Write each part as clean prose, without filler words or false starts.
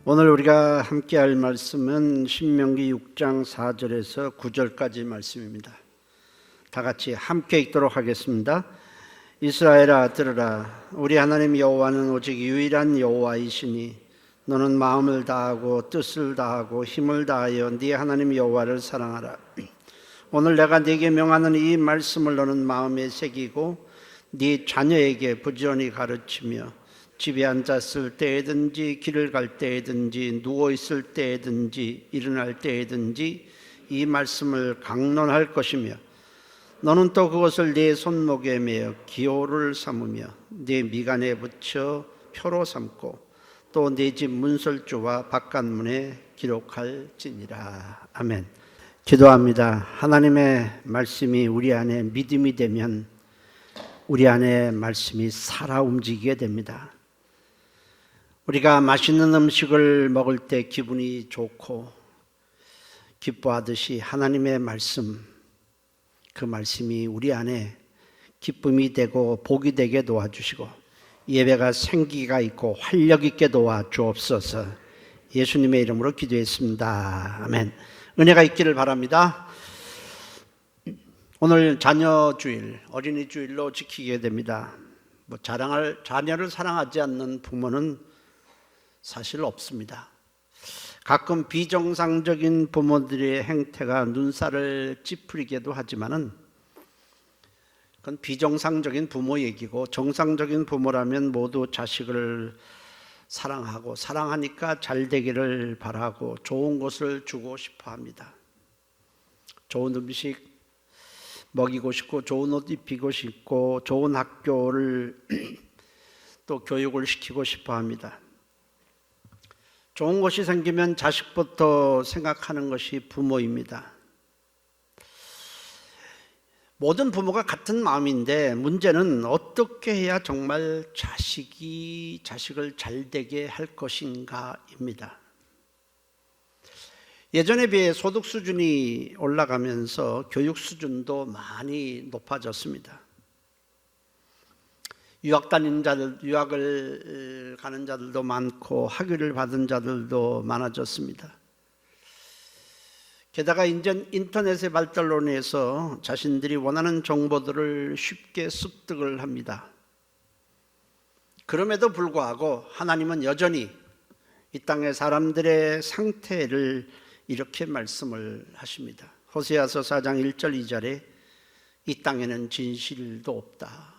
오늘 우리가 함께 할 말씀은 신명기 6장 4절에서 9절까지 말씀입니다. 다 같이 함께 읽도록 하겠습니다. 이스라엘아 들으라. 우리 하나님 여호와는 오직 유일한 여호와이시니 너는 마음을 다하고 뜻을 다하고 힘을 다하여 네 하나님 여호와를 사랑하라. 오늘 내가 네게 명하는 이 말씀을 너는 마음에 새기고 네 자녀에게 부지런히 가르치며 집에 앉았을 때에든지 길을 갈 때에든지 누워있을 때에든지 일어날 때에든지 이 말씀을 강론할 것이며 너는 또 그것을 네 손목에 매어 기호를 삼으며 네 미간에 붙여 표로 삼고 또 네 집 문설주와 바깥문에 기록할지니라. 아멘. 기도합니다. 하나님의 말씀이 우리 안에 믿음이 되면 우리 안에 말씀이 살아 움직이게 됩니다. 우리가 맛있는 음식을 먹을 때 기분이 좋고 기뻐하듯이 하나님의 말씀, 그 말씀이 우리 안에 기쁨이 되고 복이 되게 도와주시고 예배가 생기가 있고 활력 있게 도와주옵소서. 예수님의 이름으로 기도했습니다. 아멘. 은혜가 있기를 바랍니다. 오늘 자녀 주일, 어린이 주일로 지키게 됩니다. 자녀를 사랑하지 않는 부모는 사실 없습니다. 가끔 비정상적인 부모들의 행태가 눈살을 찌푸리게도 하지만은 그건 비정상적인 부모 얘기고, 정상적인 부모라면 모두 자식을 사랑하고 사랑하니까 잘 되기를 바라고 좋은 것을 주고 싶어 합니다. 좋은 음식 먹이고 싶고 좋은 옷 입히고 싶고 좋은 학교를 또 교육을 시키고 싶어 합니다. 좋은 것이 생기면 자식부터 생각하는 것이 부모입니다. 모든 부모가 같은 마음인데 문제는 어떻게 해야 정말 자식을 잘 되게 할 것인가입니다. 예전에 비해 소득 수준이 올라가면서 교육 수준도 많이 높아졌습니다. 유학을 가는 자들도 많고 학위를 받은 자들도 많아졌습니다. 게다가 이제 인터넷의 발달로 인해서 자신들이 원하는 정보들을 쉽게 습득을 합니다. 그럼에도 불구하고 하나님은 여전히 이 땅의 사람들의 상태를 이렇게 말씀을 하십니다. 호세아서 4장 1절 2절에 이 땅에는 진실도 없다.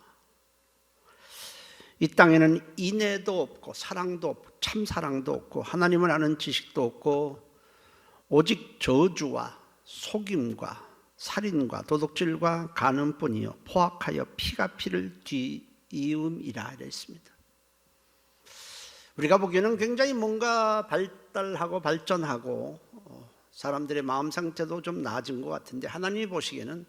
이 땅에는 인애도 없고 사랑도 없고 참사랑도 없고 하나님을 아는 지식도 없고 오직 저주와 속임과 살인과 도둑질과 간음뿐이요 포악하여 피가 피를 뒤이음이라 했습니다. 우리가 보기에는 굉장히 뭔가 발달하고 발전하고 사람들의 마음 상태도 좀 나아진 것 같은데 하나님이 보시기에는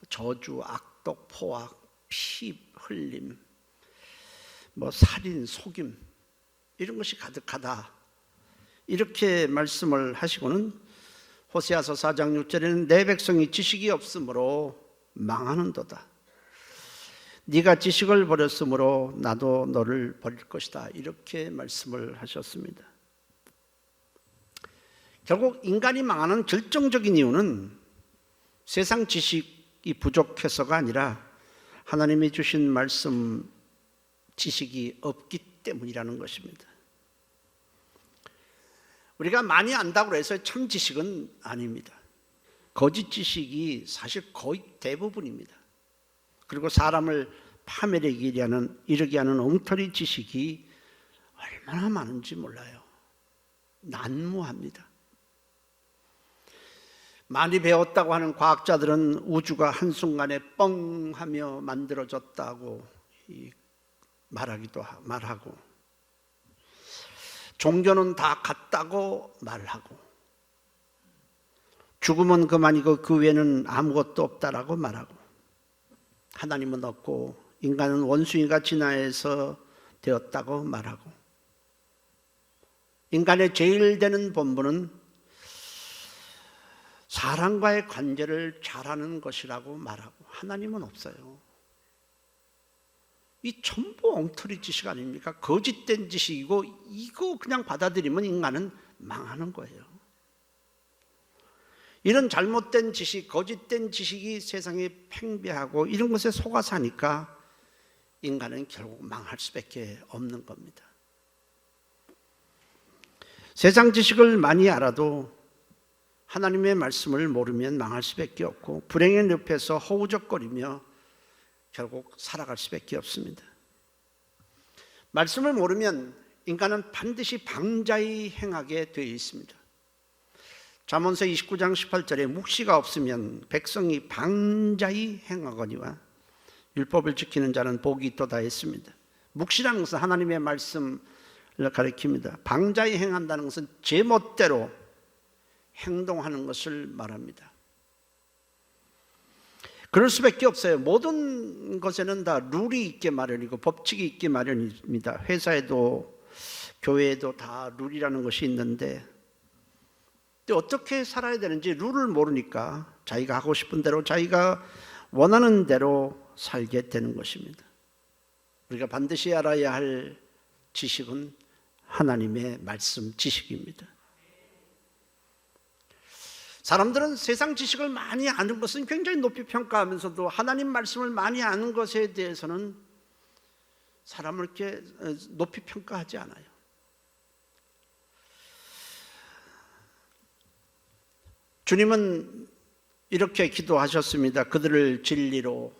저주, 악독, 포악, 피 흘림, 살인, 속임 이런 것이 가득하다 이렇게 말씀을 하시고는 호세아서 4장 6절에는 내 백성이 지식이 없으므로 망하는도다. 네가 지식을 버렸으므로 나도 너를 버릴 것이다 이렇게 말씀을 하셨습니다. 결국 인간이 망하는 결정적인 이유는 세상 지식이 부족해서가 아니라 하나님이 주신 말씀 지식이 없기 때문이라는 것입니다. 우리가 많이 안다고 해서 참 지식은 아닙니다. 거짓 지식이 사실 거의 대부분입니다. 그리고 사람을 파멸하게 하는 엉터리 지식이 얼마나 많은지 몰라요. 난무합니다. 많이 배웠다고 하는 과학자들은 우주가 한순간에 뻥 하며 만들어졌다고 말하고 종교는 다 같다고 말하고 죽음은 그만이고 그 외에는 아무것도 없다라고 말하고 하나님은 없고 인간은 원숭이가 진화해서 되었다고 말하고 인간의 제일 되는 본분은 사람과의 관계를 잘하는 것이라고 말하고 하나님은 없어요. 이 전부 엉터리 지식 아닙니까? 거짓된 지식이고 이거 그냥 받아들이면 인간은 망하는 거예요. 이런 잘못된 지식, 거짓된 지식이 세상에 팽배하고 이런 것에 속아 사니까 인간은 결국 망할 수밖에 없는 겁니다. 세상 지식을 많이 알아도 하나님의 말씀을 모르면 망할 수밖에 없고 불행의 늪에서 허우적거리며 결국 살아갈 수밖에 없습니다. 말씀을 모르면 인간은 반드시 방자히 행하게 되어 있습니다. 잠언서 29장 18절에 묵시가 없으면 백성이 방자히 행하거니와 율법을 지키는 자는 복이 있도다 했습니다. 묵시라는 것은 하나님의 말씀을 가리킵니다. 방자히 행한다는 것은 제멋대로 행동하는 것을 말합니다. 그럴 수밖에 없어요. 모든 것에는 다 룰이 있게 마련이고 법칙이 있게 마련입니다. 회사에도 교회에도 다 룰이라는 것이 있는데 어떻게 살아야 되는지 룰을 모르니까 자기가 하고 싶은 대로 자기가 원하는 대로 살게 되는 것입니다. 우리가 반드시 알아야 할 지식은 하나님의 말씀 지식입니다. 사람들은 세상 지식을 많이 아는 것은 굉장히 높이 평가하면서도 하나님 말씀을 많이 아는 것에 대해서는 사람을 이렇게 높이 평가하지 않아요. 주님은 이렇게 기도하셨습니다. 그들을 진리로,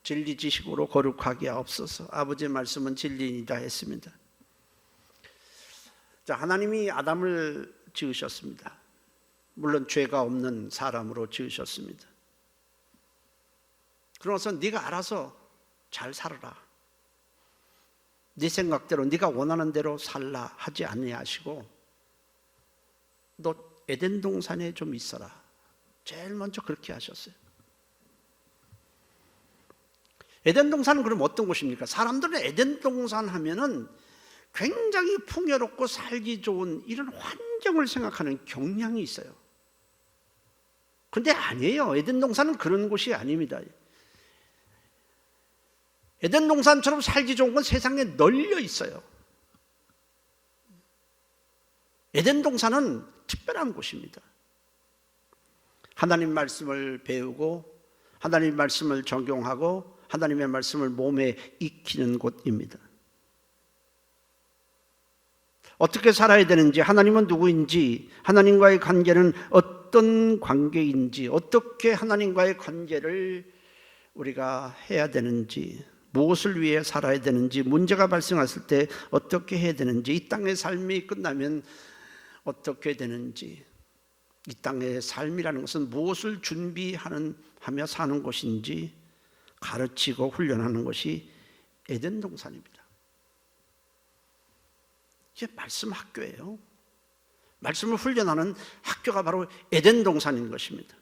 진리 지식으로 거룩하게 하옵소서. 아버지의 말씀은 진리이다 했습니다. 자, 하나님이 아담을 지으셨습니다. 물론 죄가 없는 사람으로 지으셨습니다. 그러면서 네가 알아서 잘 살아라. 네 생각대로 네가 원하는 대로 살라 하지 아니하시고 너 에덴 동산에 좀 있어라. 제일 먼저 그렇게 하셨어요. 에덴 동산은 그럼 어떤 곳입니까? 사람들은 에덴 동산 하면은 굉장히 풍요롭고 살기 좋은 이런 환경을 생각하는 경향이 있어요. 근데 아니에요. 에덴 동산은 그런 곳이 아닙니다. 에덴 동산처럼 살기 좋은 건 세상에 널려 있어요. 에덴 동산은 특별한 곳입니다. 하나님 말씀을 배우고 하나님 말씀을 적용하고 하나님의 말씀을 몸에 익히는 곳입니다. 어떻게 살아야 되는지, 하나님은 누구인지, 하나님과의 관계는 어떤 관계인지, 어떻게 하나님과의 관계를 우리가 해야 되는지, 무엇을 위해 살아야 되는지, 문제가 발생했을 때 어떻게 해야 되는지, 이 땅의 삶이 끝나면 어떻게 되는지, 이 땅의 삶이라는 것은 무엇을 준비하며 사는 것인지 가르치고 훈련하는 것이 에덴 동산입니다. 이게 말씀 학교예요. 말씀을 훈련하는 학교가 바로 에덴 동산인 것입니다.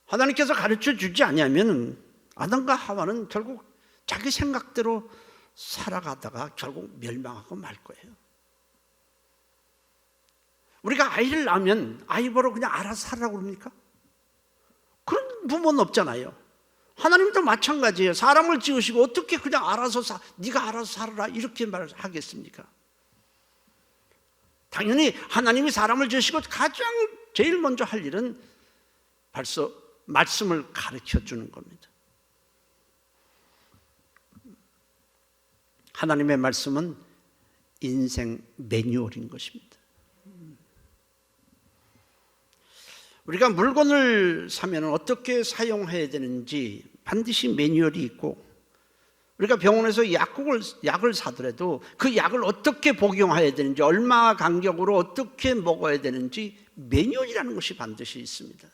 하나님께서 가르쳐 주지 않으면 아담과 하와는 결국 자기 생각대로 살아가다가 결국 멸망하고 말 거예요. 우리가 아이를 낳으면 아이 보러 그냥 알아서 살라고 그럽니까? 그런 부모는 없잖아요. 하나님도 마찬가지예요. 사람을 지으시고 어떻게 그냥 알아서 네가 알아서 살아라 이렇게 말하겠습니까? 당연히 하나님이 사람을 지으시고 가장 제일 먼저 할 일은 벌써 말씀을 가르쳐 주는 겁니다. 하나님의 말씀은 인생 매뉴얼인 것입니다. 우리가 물건을 사면 어떻게 사용해야 되는지 반드시 매뉴얼이 있고, 우리가 병원에서 약을 사더라도 그 약을 어떻게 복용해야 되는지, 얼마 간격으로 어떻게 먹어야 되는지 매뉴얼이라는 것이 반드시 있습니다.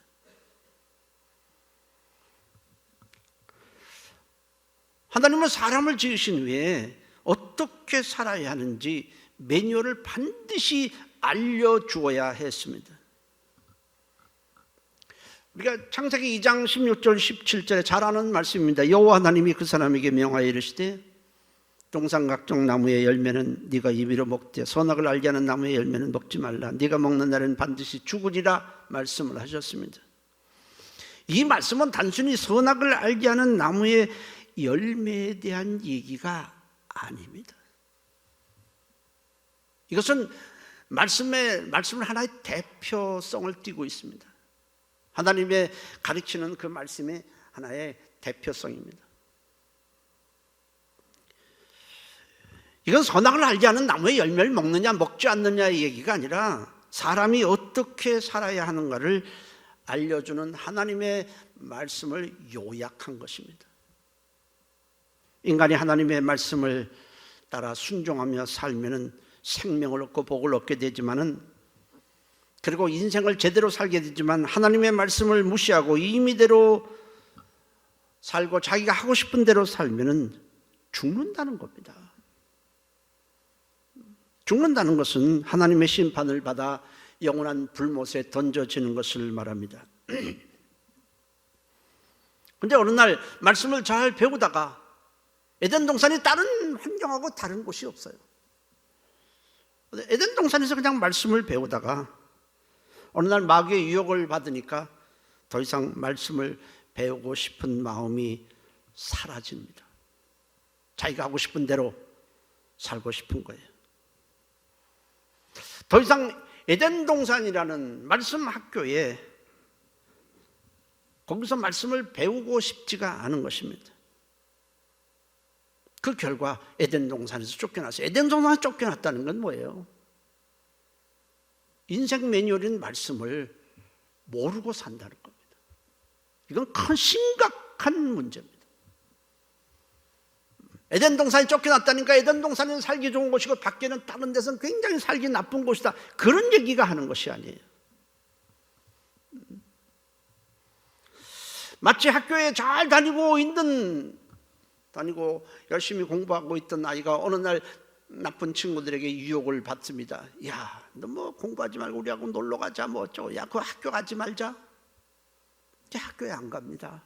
하나님은 사람을 지으신 후에 어떻게 살아야 하는지 매뉴얼을 반드시 알려주어야 했습니다. 우리가 창세기 2장 16절 17절에 잘 아는 말씀입니다. 여호와 하나님이 그 사람에게 명하여 이르시되 동산 각종 나무의 열매는 네가 임의로 먹되 선악을 알게 하는 나무의 열매는 먹지 말라. 네가 먹는 날에는 반드시 죽으리라 말씀을 하셨습니다. 이 말씀은 단순히 선악을 알게 하는 나무의 열매에 대한 얘기가 아닙니다. 이것은 말씀을 하나의 대표성을 띠고 있습니다. 하나님의 가르치는 그 말씀의 하나의 대표성입니다. 이건 선악을 알게 하는 나무의 열매를 먹느냐 먹지 않느냐의 얘기가 아니라 사람이 어떻게 살아야 하는가를 알려주는 하나님의 말씀을 요약한 것입니다. 인간이 하나님의 말씀을 따라 순종하며 살면은 생명을 얻고 복을 얻게 되지만은, 그리고 인생을 제대로 살게 되지만 하나님의 말씀을 무시하고 임의대로 살고 자기가 하고 싶은 대로 살면은 죽는다는 겁니다. 죽는다는 것은 하나님의 심판을 받아 영원한 불못에 던져지는 것을 말합니다. 그런데 어느 날 말씀을 잘 배우다가 에덴 동산이 다른 환경하고 다른 곳이 없어요. 에덴 동산에서 그냥 말씀을 배우다가 어느 날 마귀의 유혹을 받으니까 더 이상 말씀을 배우고 싶은 마음이 사라집니다. 자기가 하고 싶은 대로 살고 싶은 거예요. 더 이상 에덴 동산이라는 말씀 학교에 거기서 말씀을 배우고 싶지가 않은 것입니다. 그 결과 에덴 동산에서 쫓겨났어요. 에덴 동산에서 쫓겨났다는 건 뭐예요? 인생 매뉴얼인 말씀을 모르고 산다는 겁니다. 이건 큰 심각한 문제입니다. 에덴 동산이 쫓겨났다니까 에덴 동산은 살기 좋은 곳이고 밖에는 다른 데서는 굉장히 살기 나쁜 곳이다, 그런 얘기가 하는 것이 아니에요. 마치 학교에 잘 다니고 열심히 공부하고 있던 아이가 어느 날 나쁜 친구들에게 유혹을 받습니다. 야, 너 뭐 공부하지 말고 우리하고 놀러 가자, 뭐 어쩌고. 야, 그 학교 가지 말자. 이제 학교에 안 갑니다.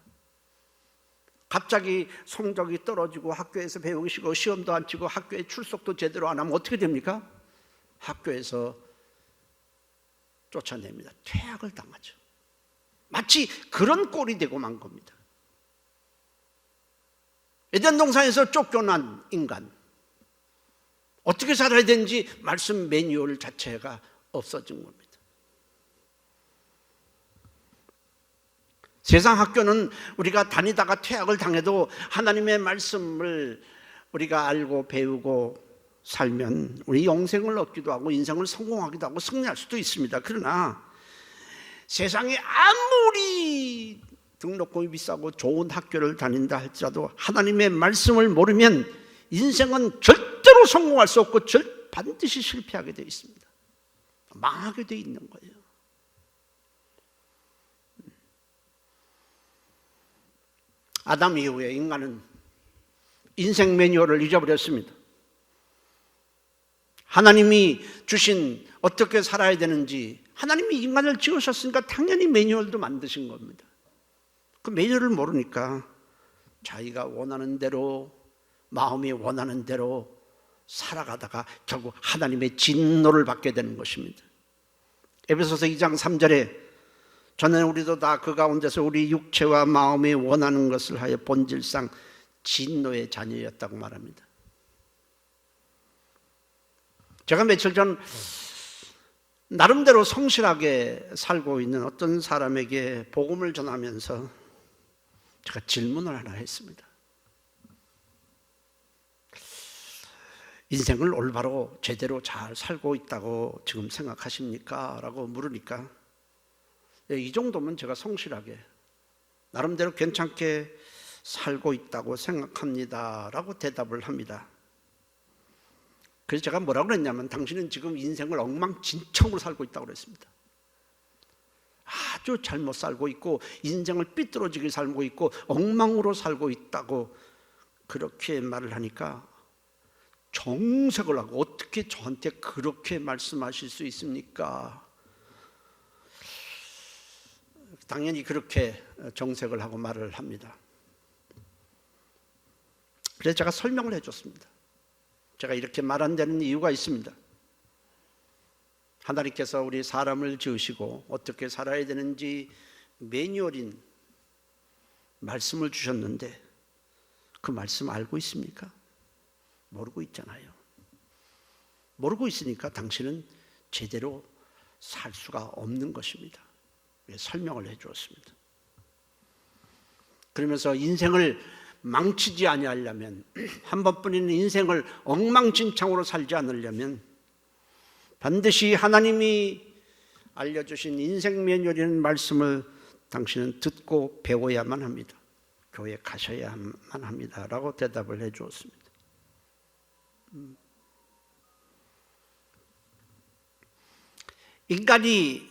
갑자기 성적이 떨어지고 학교에서 배우기 싫고 시험도 안 치고 학교에 출석도 제대로 안 하면 어떻게 됩니까? 학교에서 쫓아냅니다. 퇴학을 당하죠. 마치 그런 꼴이 되고 만 겁니다. 에덴 동산에서 쫓겨난 인간, 어떻게 살아야 되는지 말씀 매뉴얼 자체가 없어진 겁니다. 세상 학교는 우리가 다니다가 퇴학을 당해도 하나님의 말씀을 우리가 알고 배우고 살면 우리 영생을 얻기도 하고 인생을 성공하기도 하고 승리할 수도 있습니다. 그러나 세상에 아무리 등록금이 비싸고 좋은 학교를 다닌다 할지라도 하나님의 말씀을 모르면 인생은 절대로 성공할 수 없고 반드시 실패하게 되어 있습니다. 망하게 되어 있는 거예요. 아담 이후에 인간은 인생 매뉴얼을 잊어버렸습니다. 하나님이 주신 어떻게 살아야 되는지, 하나님이 인간을 지으셨으니까 당연히 매뉴얼도 만드신 겁니다. 그 매뉴얼을 모르니까 자기가 원하는 대로, 마음이 원하는 대로 살아가다가 결국 하나님의 진노를 받게 되는 것입니다. 에베소서 2장 3절에 전에 우리도 다 그 가운데서 우리 육체와 마음이 원하는 것을 하여 본질상 진노의 자녀였다고 말합니다. 제가 며칠 전 나름대로 성실하게 살고 있는 어떤 사람에게 복음을 전하면서 제가 질문을 하나 했습니다. 인생을 올바로 제대로 잘 살고 있다고 지금 생각하십니까? 라고 물으니까 이 정도면 제가 성실하게 나름대로 괜찮게 살고 있다고 생각합니다 라고 대답을 합니다. 그래서 제가 뭐라고 그랬냐면, 당신은 지금 인생을 엉망진창으로 살고 있다고 그랬습니다. 아주 잘못 살고 있고 인생을 삐뚤어지게 살고 있고 엉망으로 살고 있다고 그렇게 말을 하니까 정색을 하고, 어떻게 저한테 그렇게 말씀하실 수 있습니까? 당연히 그렇게 정색을 하고 말을 합니다. 그래서 제가 설명을 해줬습니다. 제가 이렇게 말 안 되는 이유가 있습니다. 하나님께서 우리 사람을 지으시고 어떻게 살아야 되는지 매뉴얼인 말씀을 주셨는데 그 말씀 알고 있습니까? 모르고 있잖아요. 모르고 있으니까 당신은 제대로 살 수가 없는 것입니다. 설명을 해 주었습니다. 그러면서 인생을 망치지 아니하려면, 한 번뿐인 인생을 엉망진창으로 살지 않으려면 반드시 하나님이 알려주신 인생 매뉴얼이라는 말씀을 당신은 듣고 배워야만 합니다. 교회 가셔야만 합니다 라고 대답을 해 주었습니다. 인간이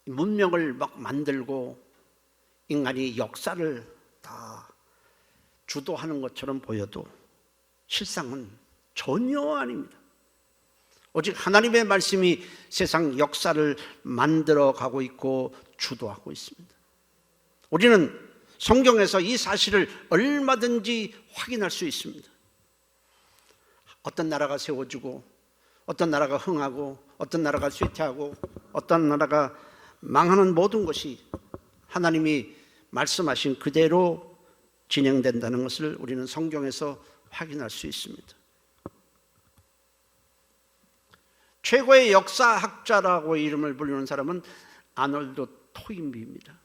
문명을 막 만들고 인간이 역사를 다 주도하는 것처럼 보여도 실상은 전혀 아닙니다. 오직 하나님의 말씀이 세상 역사를 만들어가고 있고 주도하고 있습니다. 우리는 성경에서 이 사실을 얼마든지 확인할 수 있습니다. 어떤 나라가 세워지고 어떤 나라가 흥하고 어떤 나라가 쇠퇴하고 어떤 나라가 망하는 모든 것이 하나님이 말씀하신 그대로 진행된다는 것을 우리는 성경에서 확인할 수 있습니다. 최고의 역사학자라고 이름을 부르는 사람은 아놀드 토인비입니다.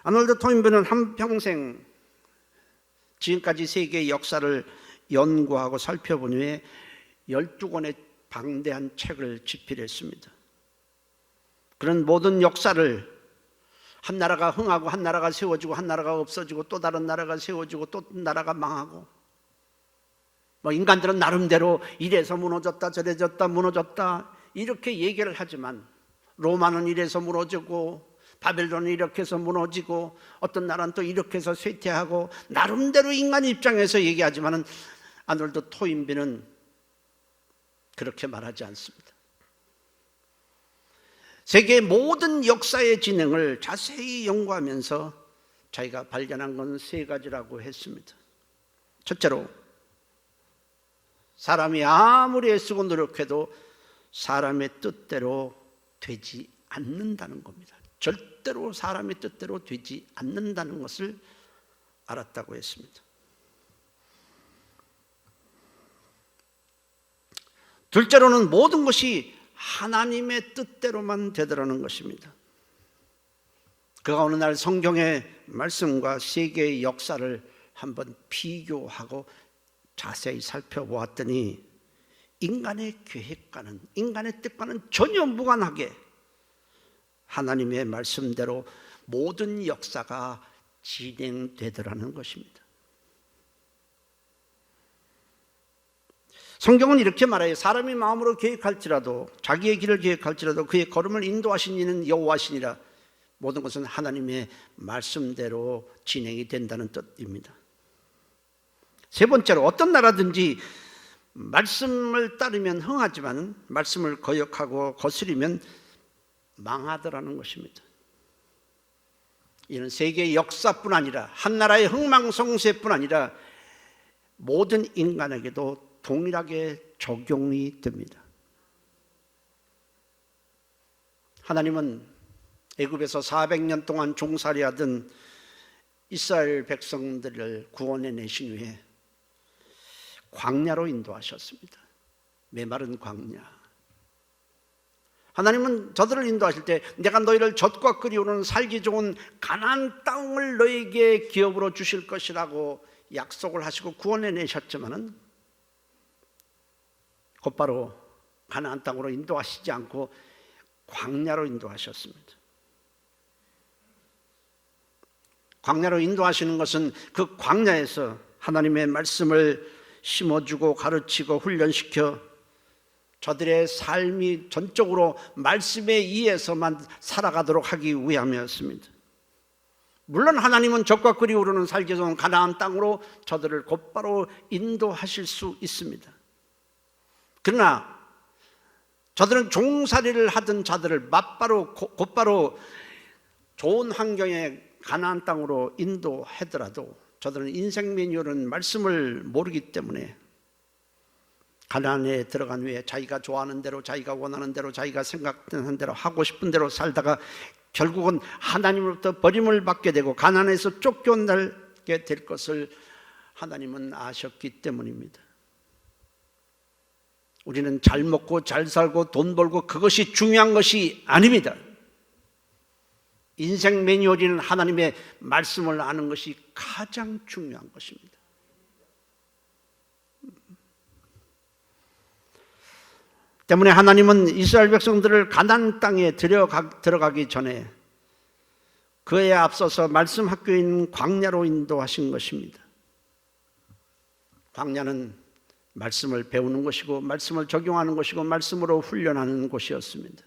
아놀드 토인비는 한평생 지금까지 세계의 역사를 연구하고 살펴본 후에 12권의 방대한 책을 집필했습니다. 그런 모든 역사를 한 나라가 흥하고 한 나라가 세워지고 한 나라가 없어지고 또 다른 나라가 세워지고 또 나라가 망하고, 인간들은 나름대로 이래서 무너졌다 저래졌다 무너졌다 이렇게 얘기를 하지만, 로마는 이래서 무너지고 바벨론은 이렇게 해서 무너지고 어떤 나라는 또 이렇게 해서 쇠퇴하고 나름대로 인간 입장에서 얘기하지만 아놀드 토인비는 그렇게 말하지 않습니다. 세계의 모든 역사의 진행을 자세히 연구하면서 자기가 발견한 건 3가지라고 했습니다. 첫째로, 사람이 아무리 애쓰고 노력해도 사람의 뜻대로 되지 않는다는 겁니다. 절대로 사람의 뜻대로 되지 않는다는 것을 알았다고 했습니다. 둘째로는 모든 것이 하나님의 뜻대로만 되더라는 것입니다. 그가 어느 날 성경의 말씀과 세계의 역사를 한번 비교하고 자세히 살펴보았더니 인간의 계획과는, 인간의 뜻과는 전혀 무관하게 하나님의 말씀대로 모든 역사가 진행되더라는 것입니다. 성경은 이렇게 말해요. 사람이 마음으로 계획할지라도, 자기의 길을 계획할지라도 그의 걸음을 인도하신 이는 여호와시니라. 모든 것은 하나님의 말씀대로 진행이 된다는 뜻입니다. 세 번째로, 어떤 나라든지 말씀을 따르면 흥하지만 말씀을 거역하고 거스리면 망하더라는 것입니다. 이는 세계의 역사뿐 아니라 한 나라의 흥망성쇠뿐 아니라 모든 인간에게도 동일하게 적용이 됩니다. 하나님은 애굽에서 400년 동안 종살이하던 이스라엘 백성들을 구원해 내신 후에 광야로 인도하셨습니다. 메마른 광야. 하나님은 저들을 인도하실 때 내가 너희를 젖과 끓이 오르는 살기 좋은 가나안 땅을 너희에게 기업으로 주실 것이라고 약속을 하시고 구원해 내셨지만은 곧바로 가나안 땅으로 인도하시지 않고 광야로 인도하셨습니다. 광야로 인도하시는 것은 그 광야에서 하나님의 말씀을 심어주고 가르치고 훈련시켜 저들의 삶이 전적으로 말씀에 의해서만 살아가도록 하기 위함이었습니다. 물론 하나님은 젖과 꿀이 흐르는 살기 좋은 가나안 땅으로 저들을 곧바로 인도하실 수 있습니다. 그러나 저들은 종살이를 하던 자들을 곧바로 좋은 환경의 가나안 땅으로 인도하더라도 저들은 인생 매뉴얼은 말씀을 모르기 때문에 가나안에 들어간 후에 자기가 좋아하는 대로, 자기가 원하는 대로, 자기가 생각하는 대로, 하고 싶은 대로 살다가 결국은 하나님으로부터 버림을 받게 되고 가난에서 쫓겨나게 될 것을 하나님은 아셨기 때문입니다. 우리는 잘 먹고 잘 살고 돈 벌고 그것이 중요한 것이 아닙니다. 인생 매뉴얼인 하나님의 말씀을 아는 것이 가장 중요한 것입니다. 때문에 하나님은 이스라엘 백성들을 가나안 땅에 들어가기 전에 그에 앞서서 말씀 학교인 광야로 인도하신 것입니다. 광야는 말씀을 배우는 것이고 말씀을 적용하는 것이고 말씀으로 훈련하는 곳이었습니다.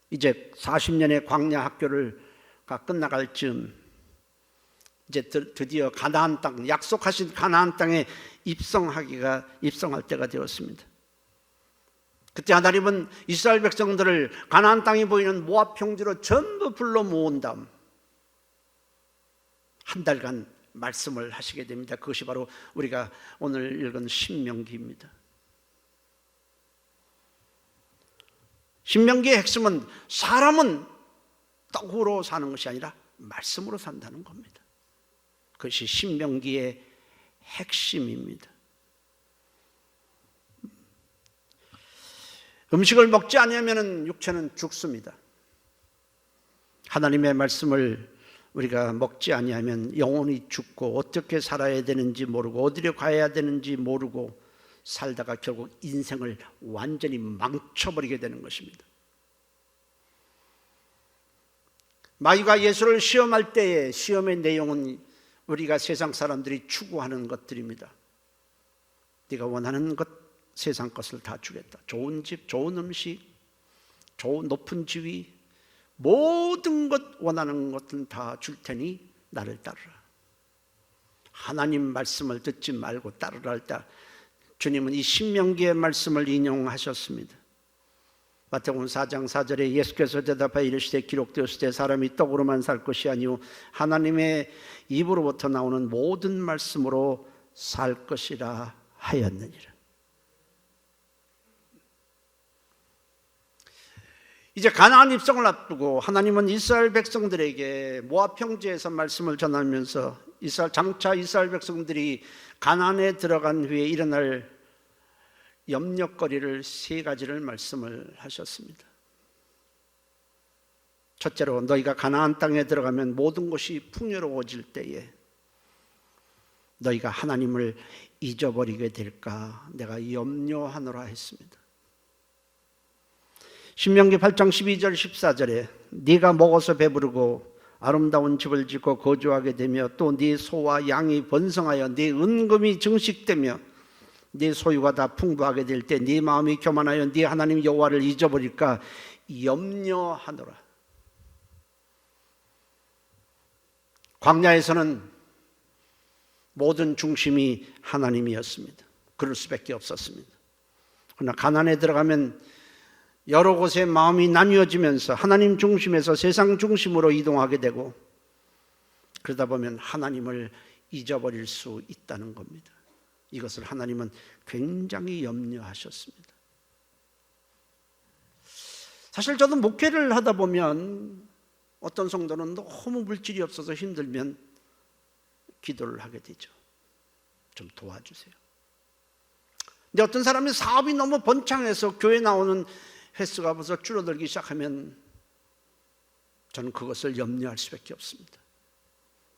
이제 40년의 광야 학교가 끝나갈 즈음 이제 드디어 가나안 땅, 약속하신 가나안 땅에 입성할 때가 되었습니다. 그때 하나님은 이스라엘 백성들을 가나안 땅이 보이는 모압 평지로 전부 불러 모은 다음 한 달간 말씀을 하시게 됩니다. 그것이 바로 우리가 오늘 읽은 신명기입니다. 신명기의 핵심은 사람은 떡으로 사는 것이 아니라 말씀으로 산다는 겁니다. 그것이 신명기의 핵심입니다. 음식을 먹지 않으면 육체는 죽습니다. 하나님의 말씀을 우리가 먹지 아니하면 영혼이 죽고 어떻게 살아야 되는지 모르고 어디로 가야 되는지 모르고 살다가 결국 인생을 완전히 망쳐버리게 되는 것입니다. 마귀가 예수를 시험할 때의 시험의 내용은 우리가 세상 사람들이 추구하는 것들입니다. 네가 원하는 것 세상 것을 다 주겠다. 좋은 집, 좋은 음식, 좋은 높은 지위, 모든 것 원하는 것은 다 줄 테니 나를 따르라. 하나님 말씀을 듣지 말고 따르라 할 때 주님은 이 신명기의 말씀을 인용하셨습니다. 마태복음 4장 4절에 예수께서 대답하여 이르시되 기록되었으되 사람이 떡으로만 살 것이 아니요 하나님의 입으로부터 나오는 모든 말씀으로 살 것이라 하였느니라. 이제 가나안 입성을 앞두고 하나님은 이스라엘 백성들에게 모압 평지에서 말씀을 전하면서 장차 이스라엘 백성들이 가나안에 들어간 후에 일어날 염려거리를 세 가지를 말씀을 하셨습니다. 첫째로 너희가 가나안 땅에 들어가면 모든 것이 풍요로워질 때에 너희가 하나님을 잊어버리게 될까 내가 염려하노라 했습니다. 신명기 8장 12절 14절에 네가 먹어서 배부르고 아름다운 집을 짓고 거주하게 되며 또 네 소와 양이 번성하여 네 은금이 증식되며 네 소유가 다 풍부하게 될 때 네 마음이 교만하여 네 하나님 여호와를 잊어버릴까 염려하노라. 광야에서는 모든 중심이 하나님이었습니다. 그럴 수밖에 없었습니다. 그러나 가나안에 들어가면 여러 곳에 마음이 나뉘어지면서 하나님 중심에서 세상 중심으로 이동하게 되고 그러다 보면 하나님을 잊어버릴 수 있다는 겁니다. 이것을 하나님은 굉장히 염려하셨습니다. 사실 저도 목회를 하다 보면 어떤 성도는 너무 물질이 없어서 힘들면 기도를 하게 되죠. 좀 도와주세요. 근데 어떤 사람이 사업이 너무 번창해서 교회 나오는 횟수가 벌써 줄어들기 시작하면 저는 그것을 염려할 수밖에 없습니다.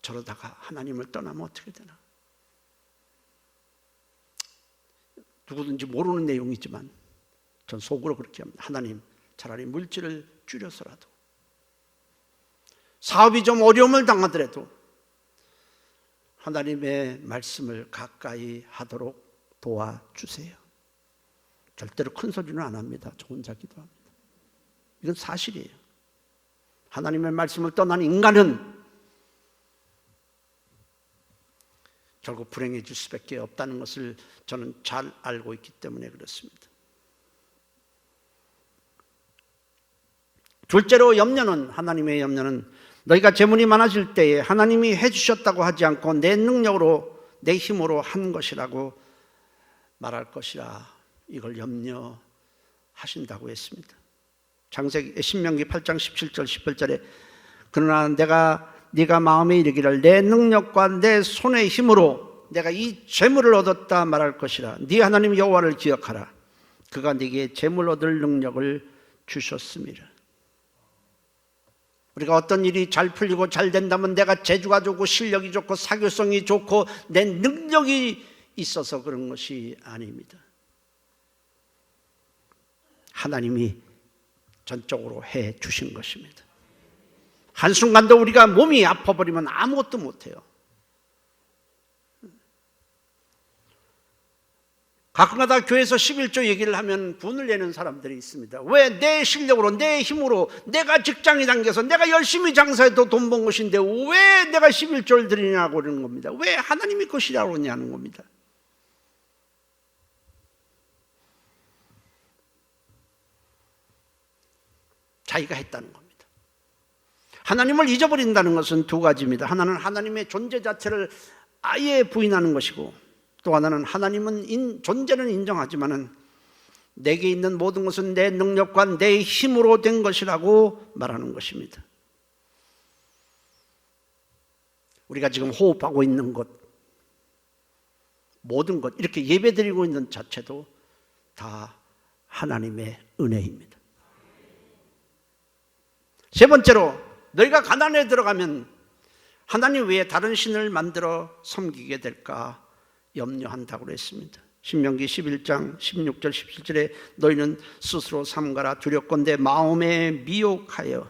저러다가 하나님을 떠나면 어떻게 되나? 누구든지 모르는 내용이지만 전 속으로 그렇게 합니다. 하나님, 차라리 물질을 줄여서라도 사업이 좀 어려움을 당하더라도 하나님의 말씀을 가까이 하도록 도와주세요. 절대로 큰 소리는 안 합니다. 저 혼자 기도합니다. 이건 사실이에요. 하나님의 말씀을 떠난 인간은 결국 불행해질 수밖에 없다는 것을 저는 잘 알고 있기 때문에 그렇습니다. 둘째로 염려는, 하나님의 염려는 너희가 재물이 많아질 때에 하나님이 해주셨다고 하지 않고 내 능력으로 내 힘으로 한 것이라고 말할 것이라 이걸 염려하신다고 했습니다. 신명기 8장 17절 18절에 그러나 네가 마음에 이르기를 내 능력과 내 손의 힘으로 내가 이 재물을 얻었다 말할 것이라. 네 하나님 여호와를 기억하라. 그가 네게 재물 얻을 능력을 주셨습니다. 우리가 어떤 일이 잘 풀리고 잘 된다면 내가 재주가 좋고 실력이 좋고 사교성이 좋고 내 능력이 있어서 그런 것이 아닙니다. 하나님이 전적으로 해 주신 것입니다. 한순간도 우리가 몸이 아파버리면 아무것도 못해요. 가끔가다 교회에서 11조 얘기를 하면 분을 내는 사람들이 있습니다. 왜 내 실력으로 내 힘으로 내가 직장에 당겨서 내가 열심히 장사해도 돈 번 것인데 왜 내가 11조를 드리냐고 그러는 겁니다. 왜 하나님이 것이라고 그러냐는 겁니다. 자기가 했다는 겁니다. 하나님을 잊어버린다는 것은 두 가지입니다. 하나는 하나님의 존재 자체를 아예 부인하는 것이고 또 하나는 하나님은 존재는 인정하지만은 내게 있는 모든 것은 내 능력과 내 힘으로 된 것이라고 말하는 것입니다. 우리가 지금 호흡하고 있는 것, 모든 것, 이렇게 예배드리고 있는 자체도 다 하나님의 은혜입니다. 세 번째로, 너희가 가나안에 들어가면 하나님 외에 다른 신을 만들어 섬기게 될까 염려한다고 했습니다. 신명기 11장 16절 17절에 너희는 스스로 삼가라. 두렵건대 마음에 미혹하여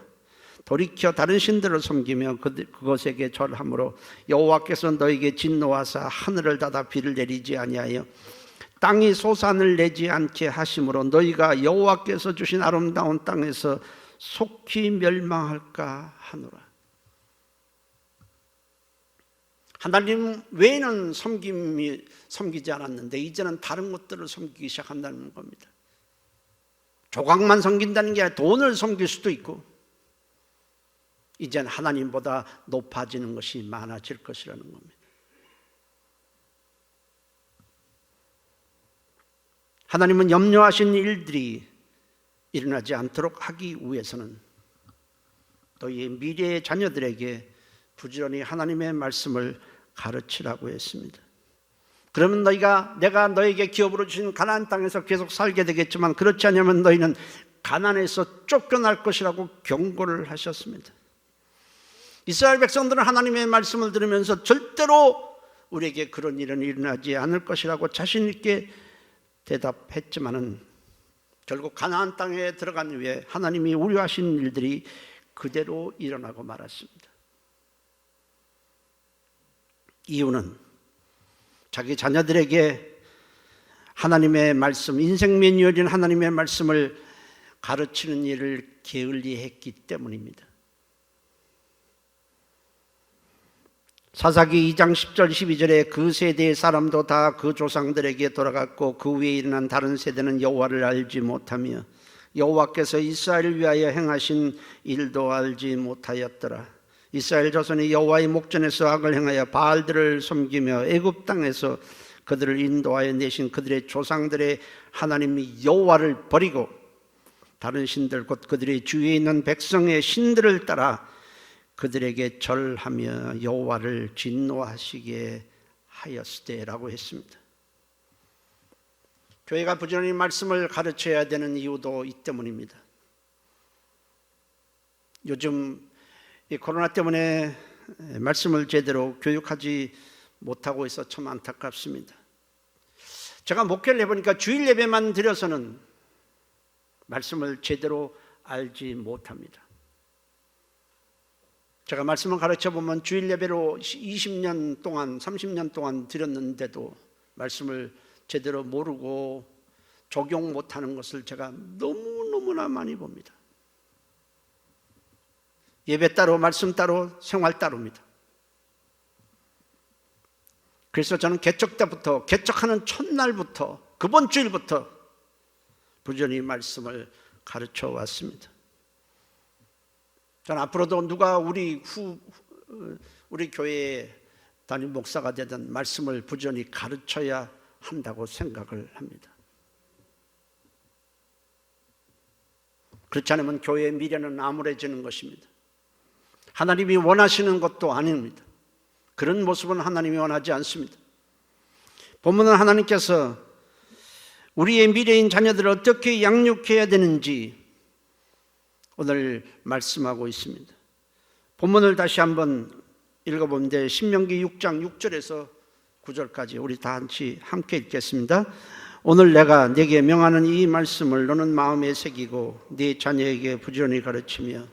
돌이켜 다른 신들을 섬기며 그것에게 절함으로 여호와께서 너희에게 진노하사 하늘을 닫아 비를 내리지 아니하여 땅이 소산을 내지 않게 하심으로 너희가 여호와께서 주신 아름다운 땅에서 속히 멸망할까 하노라. 하나님 외에는 섬기지 않았는데 이제는 다른 것들을 섬기기 시작한다는 겁니다. 조각만 섬긴다는 게 아니라 돈을 섬길 수도 있고 이제는 하나님보다 높아지는 것이 많아질 것이라는 겁니다. 하나님은 염려하신 일들이 일어나지 않도록 하기 위해서는 너희의 미래의 자녀들에게 부지런히 하나님의 말씀을 가르치라고 했습니다. 그러면 내가 너에게 기업으로 주신 가나안 땅에서 계속 살게 되겠지만 그렇지 않으면 너희는 가나안에서 쫓겨날 것이라고 경고를 하셨습니다. 이스라엘 백성들은 하나님의 말씀을 들으면서 절대로 우리에게 그런 일은 일어나지 않을 것이라고 자신 있게 대답했지만은 결국 가나안 땅에 들어간 후에 하나님이 우려하신 일들이 그대로 일어나고 말았습니다. 이유는 자기 자녀들에게 하나님의 말씀, 인생 매뉴얼인 하나님의 말씀을 가르치는 일을 게을리했기 때문입니다. 사사기 2장 10절 12절에 그 세대의 사람도 다 그 조상들에게 돌아갔고 그 위에 일어난 다른 세대는 여호와를 알지 못하며 여호와께서 이스라엘을 위하여 행하신 일도 알지 못하였더라. 이스라엘 자손이 여호와의 목전에서 악을 행하여 바알들을 섬기며 애굽 땅에서 그들을 인도하여 내신 그들의 조상들의 하나님 여호와를 버리고 다른 신들 곧 그들의 주위에 있는 백성의 신들을 따라 그들에게 절하며 여호와를 진노하시게 하였으되라고 했습니다. 교회가 부지런히 말씀을 가르쳐야 되는 이유도 이 때문입니다. 요즘 이 코로나 때문에 말씀을 제대로 교육하지 못하고 있어 참 안타깝습니다. 제가 목회를 해보니까 주일 예배만 드려서는 말씀을 제대로 알지 못합니다. 제가 말씀을 가르쳐보면 주일 예배로 20년 동안 30년 동안 드렸는데도 말씀을 제대로 모르고 적용 못하는 것을 제가 너무너무나 많이 봅니다. 예배 따로 말씀 따로 생활 따로입니다. 그래서 저는 개척 때부터 개척하는 첫날부터 그번 주일부터 부지런히 말씀을 가르쳐 왔습니다. 저는 앞으로도 누가 우리 교회에 담임 목사가 되든 말씀을 부지런히 가르쳐야 한다고 생각을 합니다. 그렇지 않으면 교회의 미래는 암울해지는 것입니다. 하나님이 원하시는 것도 아닙니다. 그런 모습은 하나님이 원하지 않습니다. 본문은 하나님께서 우리의 미래인 자녀들을 어떻게 양육해야 되는지 오늘 말씀하고 있습니다. 본문을 다시 한번 읽어보는데 신명기 6장 6절에서 9절까지 우리 다 같이 함께 읽겠습니다. 오늘 내가 네게 명하는 이 말씀을 너는 마음에 새기고 네 자녀에게 부지런히 가르치며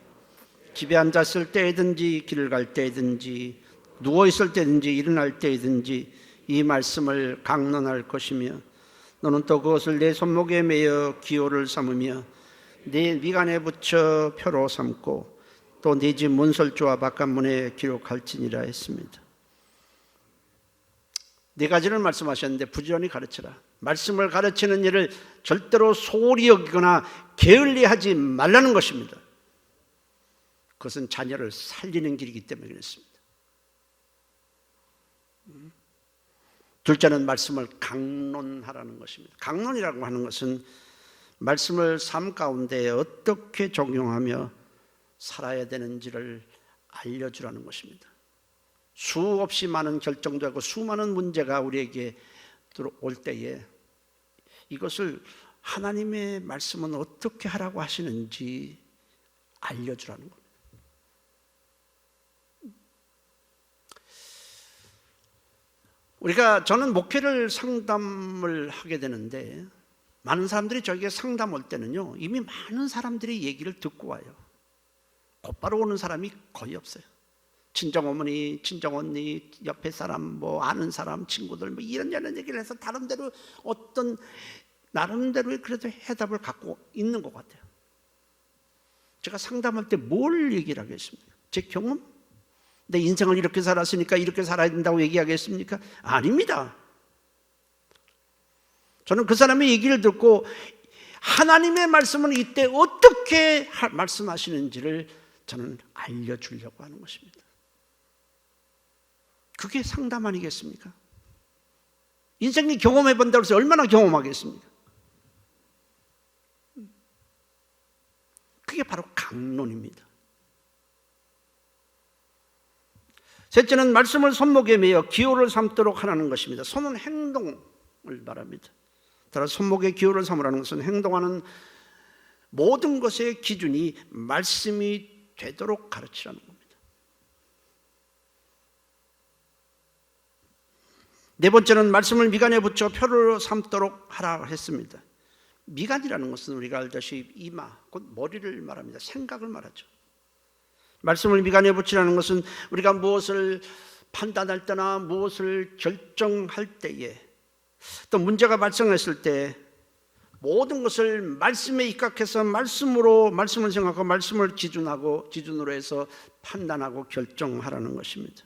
집에 앉았을 때든지 길을 갈 때든지 누워있을 때든지 일어날 때든지 이 말씀을 강론할 것이며 너는 또 그것을 내 손목에 매어 기호를 삼으며 네 미간에 붙여 표로 삼고 또 네 집 문설주와 바깥문에 기록할지니라 했습니다. 네 가지를 말씀하셨는데 부지런히 가르쳐라. 말씀을 가르치는 일을 절대로 소홀히 여기거나 게을리하지 말라는 것입니다. 그것은 자녀를 살리는 길이기 때문에 그렇습니다. 둘째는 말씀을 강론하라는 것입니다. 강론이라고 하는 것은 말씀을 삶 가운데 어떻게 적용하며 살아야 되는지를 알려주라는 것입니다. 수없이 많은 결정도 하고 수많은 문제가 우리에게 들어올 때에 이것을 하나님의 말씀은 어떻게 하라고 하시는지 알려주라는 겁니다. 저는 목회를 상담을 하게 되는데 많은 사람들이 저에게 상담 올 때는요 이미 많은 사람들이 얘기를 듣고 와요. 곧바로 오는 사람이 거의 없어요. 친정 어머니, 친정 언니, 옆에 사람, 아는 사람, 친구들 이런 얘기를 해서 다른 대로 어떤 나름대로의 그래도 해답을 갖고 있는 것 같아요. 제가 상담할 때 뭘 얘기를 하겠습니까? 제 경험? 내 인생을 이렇게 살았으니까 이렇게 살아야 된다고 얘기하겠습니까? 아닙니다. 저는 그 사람의 얘기를 듣고 하나님의 말씀은 이때 어떻게 말씀하시는지를 저는 알려주려고 하는 것입니다. 그게 상담 아니겠습니까? 인생이 경험해 본다고 해서 얼마나 경험하겠습니까? 그게 바로 강론입니다. 셋째는 말씀을 손목에 매어 기호를 삼도록 하라는 것입니다. 손은 행동을 말합니다. 따라서 손목에 기호를 삼으라는 것은 행동하는 모든 것의 기준이 말씀이 되도록 가르치라는 겁니다. 네 번째는 말씀을 미간에 붙여 표를 삼도록 하라 했습니다. 미간이라는 것은 우리가 알다시피 이마, 곧 머리를 말합니다. 생각을 말하죠. 말씀을 미간에 붙이라는 것은 우리가 무엇을 판단할 때나 무엇을 결정할 때에 또 문제가 발생했을 때 모든 것을 말씀에 입각해서 말씀을 생각하고 말씀을 기준으로 해서 판단하고 결정하라는 것입니다.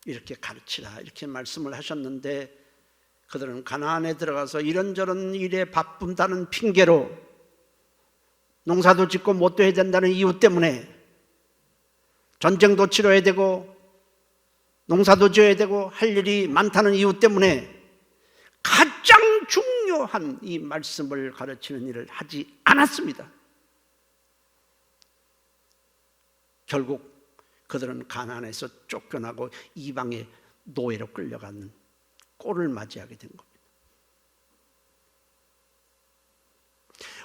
이렇게 가르치라 이렇게 말씀을 하셨는데 그들은 가나안에 들어가서 이런저런 일에 바쁜다는 핑계로 농사도 짓고 못도 해야 된다는 이유 때문에 전쟁도 치러야 되고 농사도 지어야 되고 할 일이 많다는 이유 때문에 가장 중요한 이 말씀을 가르치는 일을 하지 않았습니다. 결국 그들은 가나안에서 쫓겨나고 이방의 노예로 끌려가는 꼴을 맞이하게 된 겁니다.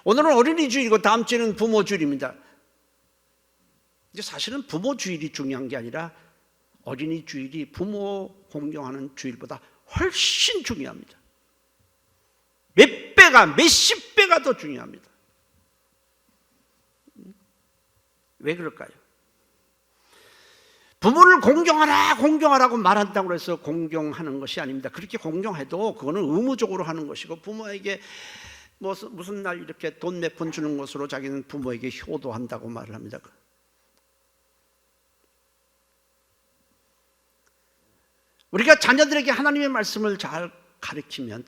오늘은 어린이 주일이고 다음 주에는 부모 주일입니다. 이제 사실은 부모 주일이 중요한 게 아니라 어린이 주일이 부모 공경하는 주일보다 훨씬 중요합니다. 몇 배가 몇십 배가 더 중요합니다. 왜 그럴까요? 부모를 공경하라고 말한다고 해서 공경하는 것이 아닙니다. 그렇게 공경해도 그거는 의무적으로 하는 것이고 부모에게 무슨 날 이렇게 돈 몇 푼 주는 것으로 자기는 부모에게 효도한다고 말을 합니다. 우리가 자녀들에게 하나님의 말씀을 잘 가르치면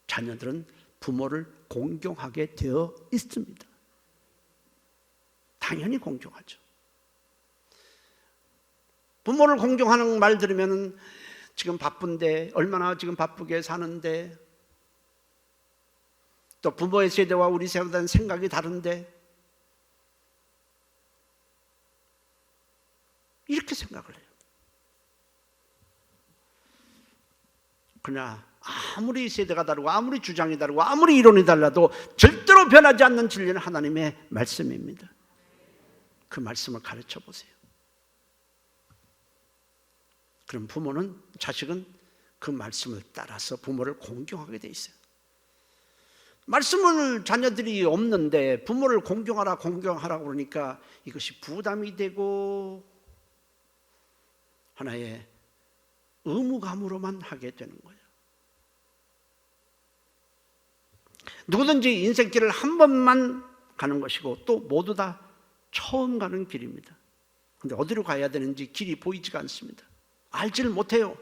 자녀들은 부모를 공경하게 되어 있습니다. 당연히 공경하죠. 부모를 공경하는 말 들으면 지금 바쁜데 얼마나 지금 바쁘게 사는데 또 부모의 세대와 우리 세대와는 생각이 다른데 이렇게 생각을 해요. 그러나 아무리 세대가 다르고 아무리 주장이 다르고 아무리 이론이 달라도 절대로 변하지 않는 진리는 하나님의 말씀입니다. 그 말씀을 가르쳐 보세요. 그럼 부모는, 자식은 그 말씀을 따라서 부모를 공경하게 돼 있어요. 말씀을 자녀들이 없는데 부모를 공경하라 그러니까 이것이 부담이 되고 하나의 의무감으로만 하게 되는 거예요. 누구든지 인생길을 한 번만 가는 것이고 또 모두 다 처음 가는 길입니다. 그런데 어디로 가야 되는지 길이 보이지가 않습니다. 알지를 못해요.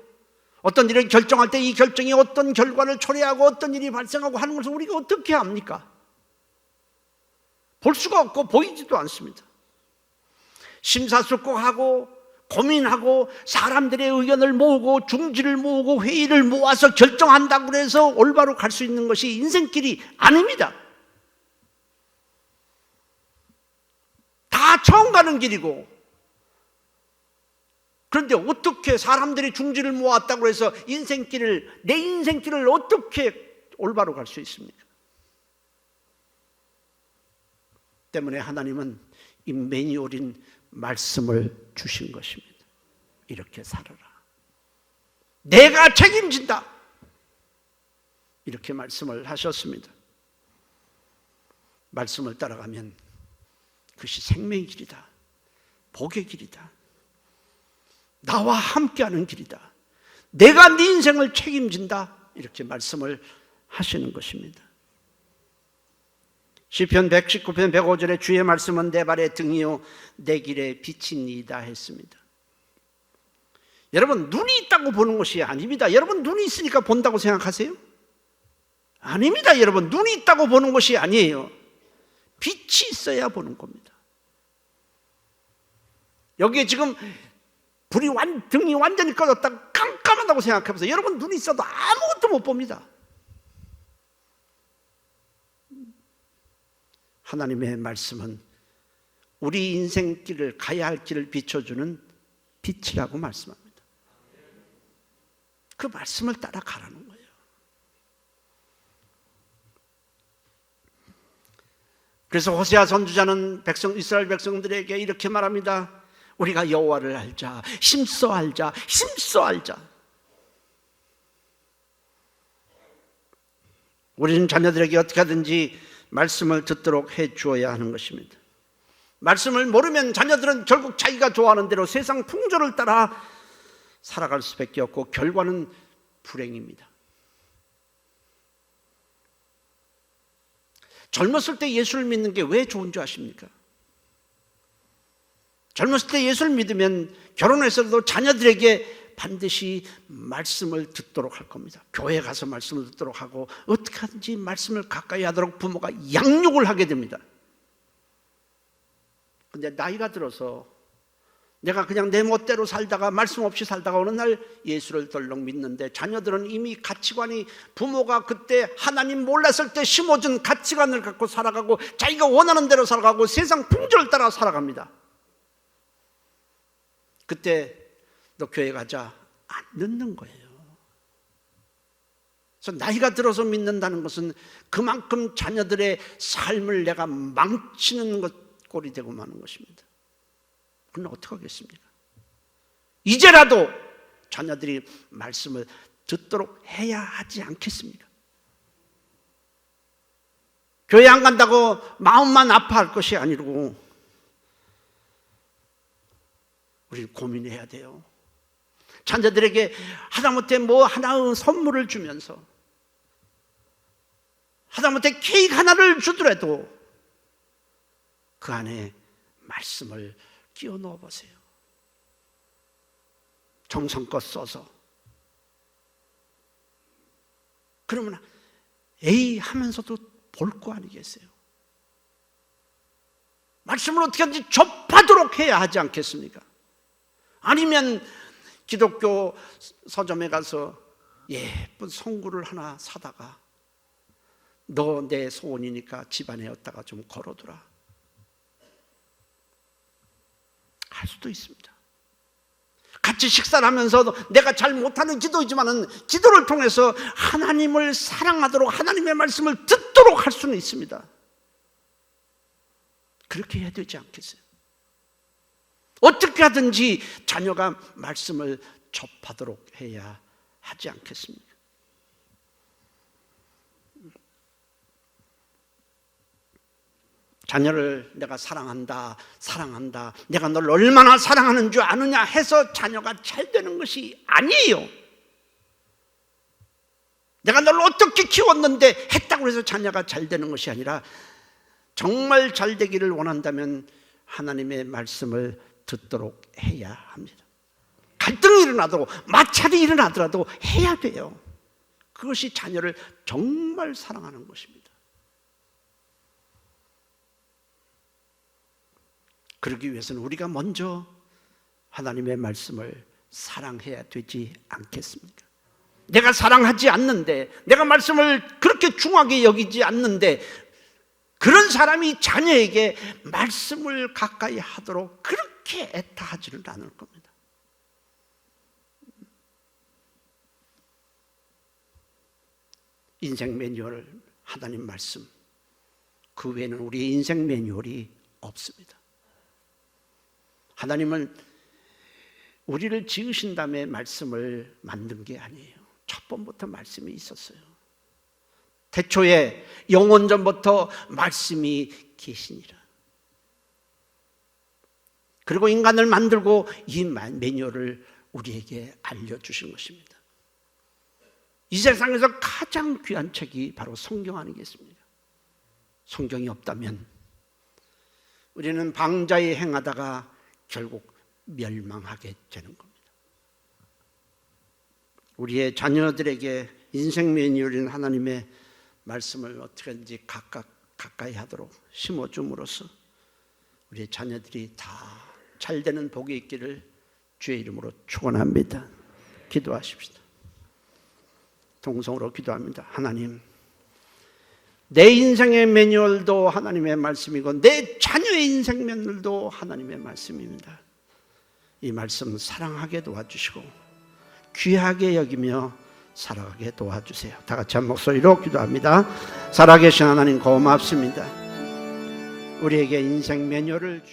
어떤 일을 결정할 때 이 결정이 어떤 결과를 초래하고 어떤 일이 발생하고 하는 것을 우리가 어떻게 합니까? 볼 수가 없고 보이지도 않습니다. 심사숙고하고 고민하고 사람들의 의견을 모으고 중지를 모으고 회의를 모아서 결정한다고 해서 올바로 갈 수 있는 것이 인생길이 아닙니다. 다 처음 가는 길이고, 그런데 어떻게 사람들이 중지를 모았다고 해서 내 인생길을 어떻게 올바로 갈 수 있습니까? 때문에 하나님은 이 매뉴얼인 말씀을 주신 것입니다. 이렇게 살아라. 내가 책임진다. 이렇게 말씀을 하셨습니다. 말씀을 따라가면 그것이 생명의 길이다. 복의 길이다. 나와 함께하는 길이다. 내가 네 인생을 책임진다. 이렇게 말씀을 하시는 것입니다. 시편 119편 105절에 주의 말씀은 내 발의 등이요 내 길의 빛이니이다 했습니다. 여러분, 눈이 있다고 보는 것이 아닙니다. 여러분, 눈이 있으니까 본다고 생각하세요? 아닙니다. 여러분, 눈이 있다고 보는 것이 아니에요. 빛이 있어야 보는 겁니다. 여기에 지금 등이 완전히 꺼졌다 깜깜하다고 생각해보세요. 여러분, 눈이 있어도 아무것도 못 봅니다. 하나님의 말씀은 우리 인생길을, 가야 할 길을 비춰주는 빛이라고 말씀합니다. 그 말씀을 따라가라는 거예요. 그래서 호세아 선지자는 이스라엘 백성들에게 이렇게 말합니다. 우리가 여호와를 알자, 힘써 알자, 힘써 알자. 우리는 자녀들에게 어떻게 하든지 말씀을 듣도록 해 주어야 하는 것입니다. 말씀을 모르면 자녀들은 결국 자기가 좋아하는 대로 세상 풍조를 따라 살아갈 수밖에 없고 결과는 불행입니다. 젊었을 때 예수를 믿는 게 왜 좋은 줄 아십니까? 젊었을 때 예수를 믿으면 결혼해서도 자녀들에게 반드시 말씀을 듣도록 할 겁니다. 교회 가서 말씀을 듣도록 하고 어떻게 하든지 말씀을 가까이 하도록 부모가 양육을 하게 됩니다. 근데 나이가 들어서 내가 그냥 내 멋대로 살다가 말씀 없이 살다가 어느 날 예수를 덜렁 믿는데 자녀들은 이미 가치관이 부모가 그때 하나님 몰랐을 때 심어준 가치관을 갖고 살아가고 자기가 원하는 대로 살아가고 세상 풍조를 따라 살아갑니다. 그때 너 교회 가자 안 듣는 거예요. 그래서 나이가 들어서 믿는다는 것은 그만큼 자녀들의 삶을 내가 망치는 것 꼴이 되고 마는 것입니다. 그럼 어떻게 하겠습니까? 이제라도 자녀들이 말씀을 듣도록 해야 하지 않겠습니까? 교회 안 간다고 마음만 아파할 것이 아니고 우리 고민해야 돼요. 자녀들에게 하다못해 뭐 하나의 선물을 주면서 하다못해 케이크 하나를 주더라도 그 안에 말씀을 끼워 넣어 보세요. 정성껏 써서. 그러면 에이 하면서도 볼 거 아니겠어요? 말씀을 어떻게 하든지 접하도록 해야 하지 않겠습니까? 아니면 기독교 서점에 가서 예쁜 성구를 하나 사다가 너 내 소원이니까 집안에 였다가 좀 걸어두라. 할 수도 있습니다. 같이 식사를 하면서도 내가 잘 못하는 기도이지만은 기도를 통해서 하나님을 사랑하도록 하나님의 말씀을 듣도록 할 수는 있습니다. 그렇게 해야 되지 않겠어요? 어떻게 하든지 자녀가 말씀을 접하도록 해야 하지 않겠습니까? 자녀를 내가 사랑한다, 내가 널 얼마나 사랑하는 줄 아느냐 해서 자녀가 잘 되는 것이 아니에요. 내가 널 어떻게 키웠는데 했다고 해서 자녀가 잘 되는 것이 아니라 정말 잘 되기를 원한다면 하나님의 말씀을 듣도록 해야 합니다. 갈등이 일어나도 마찰이 일어나더라도 해야 돼요. 그것이 자녀를 정말 사랑하는 것입니다. 그러기 위해서는 우리가 먼저 하나님의 말씀을 사랑해야 되지 않겠습니까? 내가 사랑하지 않는데, 내가 말씀을 그렇게 중하게 여기지 않는데 그런 사람이 자녀에게 말씀을 가까이 하도록 그렇게 애타하지를 않을 겁니다. 인생 매뉴얼, 하나님 말씀, 그 외에는 우리의 인생 매뉴얼이 없습니다. 하나님은 우리를 지으신 다음에 말씀을 만든 게 아니에요. 첫 번부터 말씀이 있었어요. 태초에 영원전부터 말씀이 계시니라. 그리고 인간을 만들고 이 매뉴얼을 우리에게 알려주신 것입니다. 이 세상에서 가장 귀한 책이 바로 성경 아니겠습니까? 성경이 없다면 우리는 방자에 행하다가 결국 멸망하게 되는 겁니다. 우리의 자녀들에게 인생 매뉴얼인 하나님의 말씀을 어떻게든지 가까이 하도록 심어줌으로써 우리의 자녀들이 다 잘되는 복이 있기를 주의 이름으로 축원합니다. 기도하십시다. 동성으로 기도합니다. 하나님, 내 인생의 매뉴얼도 하나님의 말씀이고 내 자녀의 인생 매뉴얼도 하나님의 말씀입니다. 이 말씀 사랑하게 도와주시고 귀하게 여기며 살아가게 도와주세요. 다 같이 한 목소리로 기도합니다. 살아계신 하나님 고맙습니다. 우리에게 인생 매뉴얼을 주옵소서.